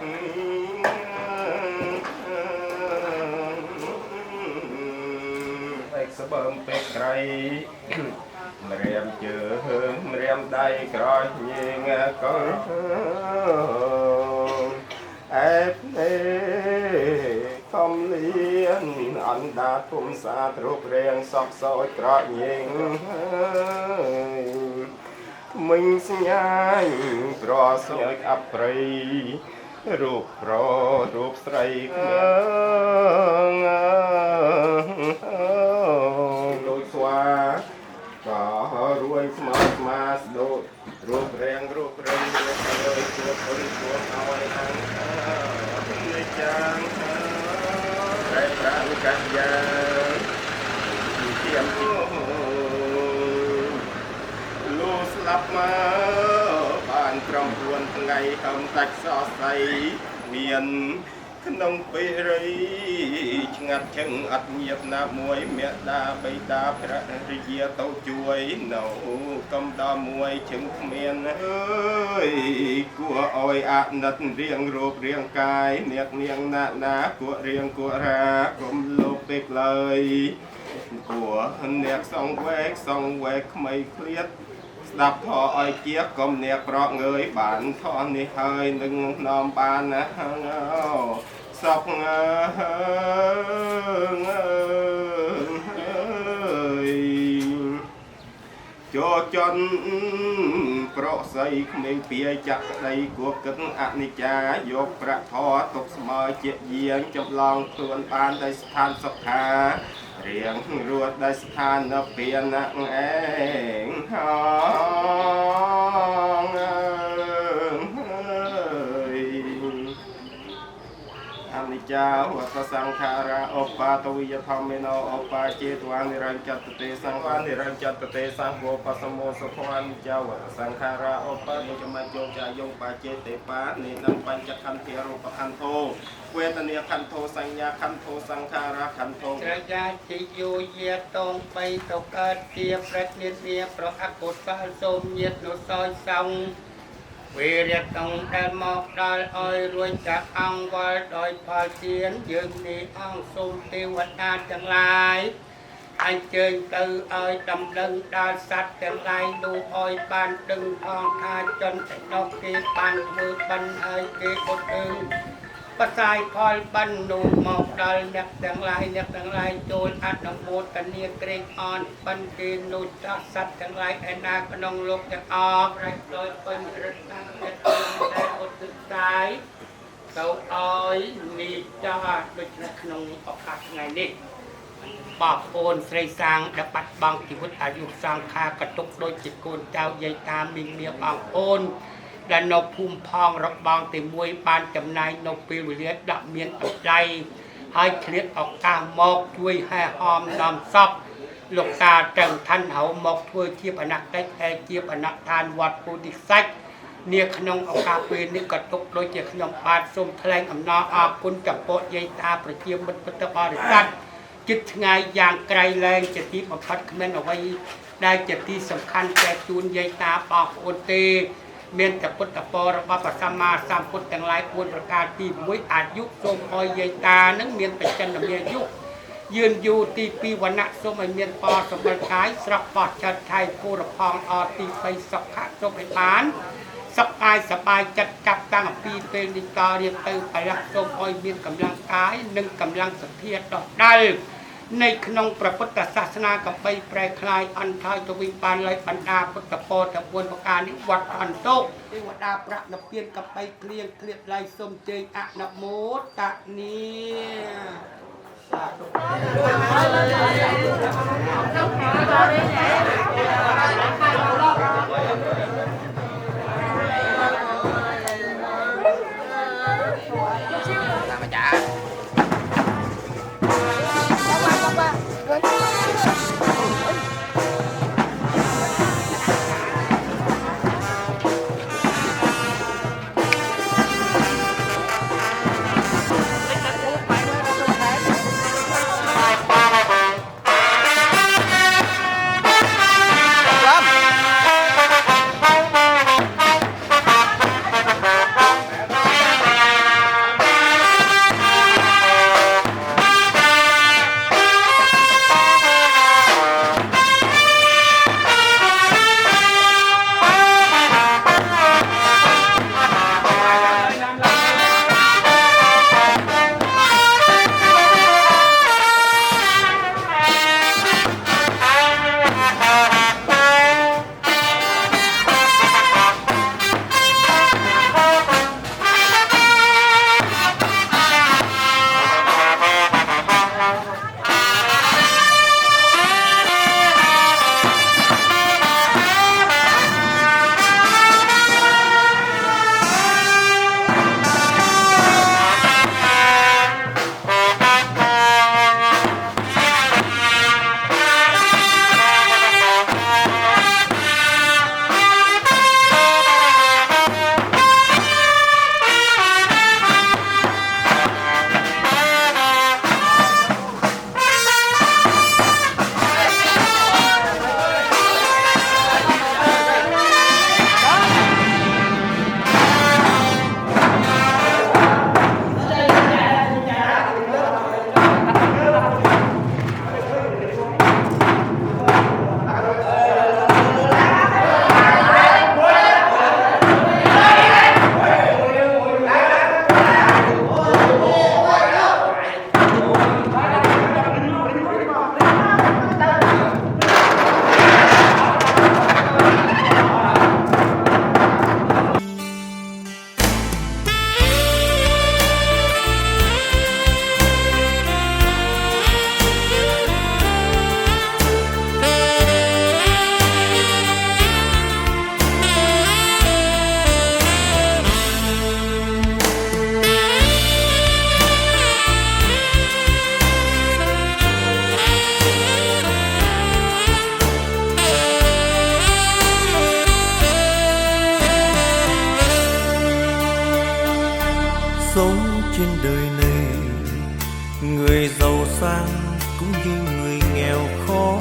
ป็กสะเบิ่มเป็กไกรเรียมเจอเรียมได้กรอยยิงก็แอบเน่คำเลี้ยนอันดาทุ่มสาตรุกเรียงซอกซอยกรอยยิงมึงสัญญาปรอสวยอับปรีรูปโปรรูปใสโดยสวาก็รวยสมาสมาสโดดรูปเรียงเรียงเลยตัวคนตัวเอาไว้ทางในจางไรการกันยาเทียมลูสลับมาบ้านกรองพวนไงคำตักซอใสเมียนขนมปีรีงัดเชิงอัดเงียบหน้ามวยเมียดาใบดาพระริยเต้าช่วยเหนากำดามวยเชิงเมียนเอ้ยกัวอ้อยอัดนัดเรียงรูปเรียงกายเนียกเนียงหน้ากัวเรียงกัวรากลมโลกเปกเลยกัวเนียกสองแวกไม่เครียดดับทออ้อยเจี๊ยบกลมเนียกเพราะเงยบานทอนนี่เฮยหนึ่งนอมบานนะสอกโจจนเพราะใส่เมงเปียจักใดกวกึ่งอนิจจายกประทอตกสมอยเจียเยียงจำลองทวนปานได้สถานสักขาเรียงรวดได้สถานนับเปลี่ยนนักเองห้องอนิจจาวัฏสังขาราอปาตวิยธรรมโนอปาเจตวานิรันจัตเตสังวานิรันจัตเตสังโฆปัสสโมสุขวานิจจาวัฏสังขาราอปาโยจมาโยจายงปาเจเตปานินังปัญจขันธ์เทรูปขันโทเวทเนียขันโทสัญญาขันโทสังขาราขันโทกระยาจิโยเยตองไปตกเกิดเทียประเนียเนียเพราะอกุศลสมเยตโนซอยสังเวรตองได้หมอกได้อ้อยรวยจากอังวาลดอยพาเสียนยืนนี้อังสมเทวดาจังหลายอันเชิญตืออ้อยดำดึงดาสัตว์จังหลายดูอ้อยบานดึงทองทาจนแต่ดอกเกปานมือบันเอ้ยเกบดดึงประสายพอยบันนูหมอกได้เน็บจังหลายโจรอัดนองโมกันเนียเกรงอ่อนบันเกนูจักสัตว์จังหลายไอ้นาก็นองลกจะออกไรโดยเป็นรัตน์เกิดแต่อดตึกสายเสาอ้อยนี่จ้าโดยขนมออกขาดไงนี่ปอบโอนใส่สร้างดับปัดบางชีวิตอายุสร้างคากระตุกโดยจิตโกนเจ้าใหญ่ตามิงเมียบางโอนและนกภูมิพองรับบางติมวยปานจำนายนกปีวิเลียดับเมียนตกใจให้เคลียดออกกลางหมอกช่วยให้หอมนำซับ ลกตาจังทันเหาหมอกถ้วยเทียบอนักได้แท้เทียบอนักทานวัดปูติซักเนี่ยขนมเอาคาเฟ่นี่ก็ตกโดยเจ้าขนมปาดส้มแถลงอำนาจอาคุณจับโปะยายตาประเทียมมันพุทธบริษัทจิตไงอย่างไกลแรงจะที่ประพัดคำนั้นเอาไว้ได้จะที่สำคัญแต่จูนยายตาปอกโอนเตเมียนแต่พุทธปรบปัสมาสามพุทธแต่งหลายควรประกาศที่มวยอายุทรงคอยยายตานังเมียนแต่จันทร์เมียยุยืนอยู่ตีปีวันณะสมัยเมียนปอสมัยขายสระปอดชัดไทยผู้ระพองอตีไปสักขะสมัยฐานสบายจัดจับตั้งปีเป็นดิกาเรียนเติมไปรักสมอ้อยเมียนกำลังกายหนึ่งกำลังสะเทียดดอกได้ในขนมพระพุทธศาสนากับไปแปรคลายอันทายตวิปานไลปัญญาพุทธโพธิ์วนประการนิวัดอันโตเทวดาประนเพียนกับไปเคลียงเคลียดไลสมเจงอะนะโมตะเนียสาธุsống trên đời này người giàu sang cũng như người nghèo khó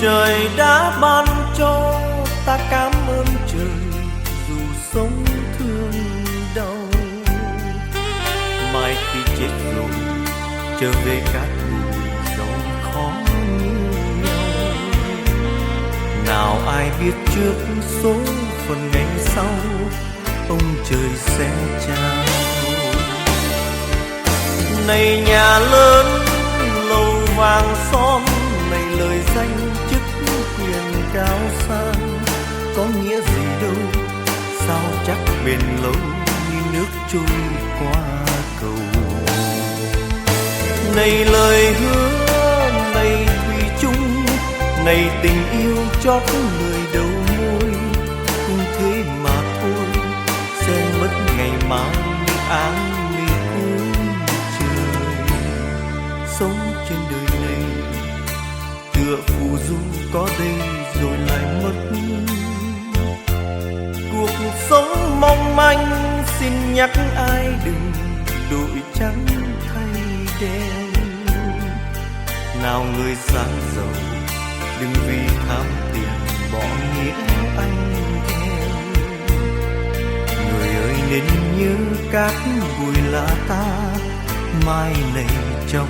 trời đã ban cho ta cảm ơn trời dù sống thương đau mai khi chết rồi trở về các người giàu khó như nhau nào ai biết trước số phận ngày sau ông trời sẽ trao này nhà lớn lầu vàng son này lời danh chức quyền cao sang có nghĩa gì đâu sao chắc bền lâu như nước trôi qua cầu này lời hứa này thủy chung này tình yêu chót người đầu môi cũng thế mà thôi sẽ mất ngày mai áng mê cuối trời sống trên đời này du có đây rồi lại mất. Cuộc sống mong manh xin nhắc ai đừng đội trắng thay đen. Nào người sang giàu đừng vì tham tiền bỏ nghĩa anh em. Người ơi nên nhớ cát bụi lá ta mai này trong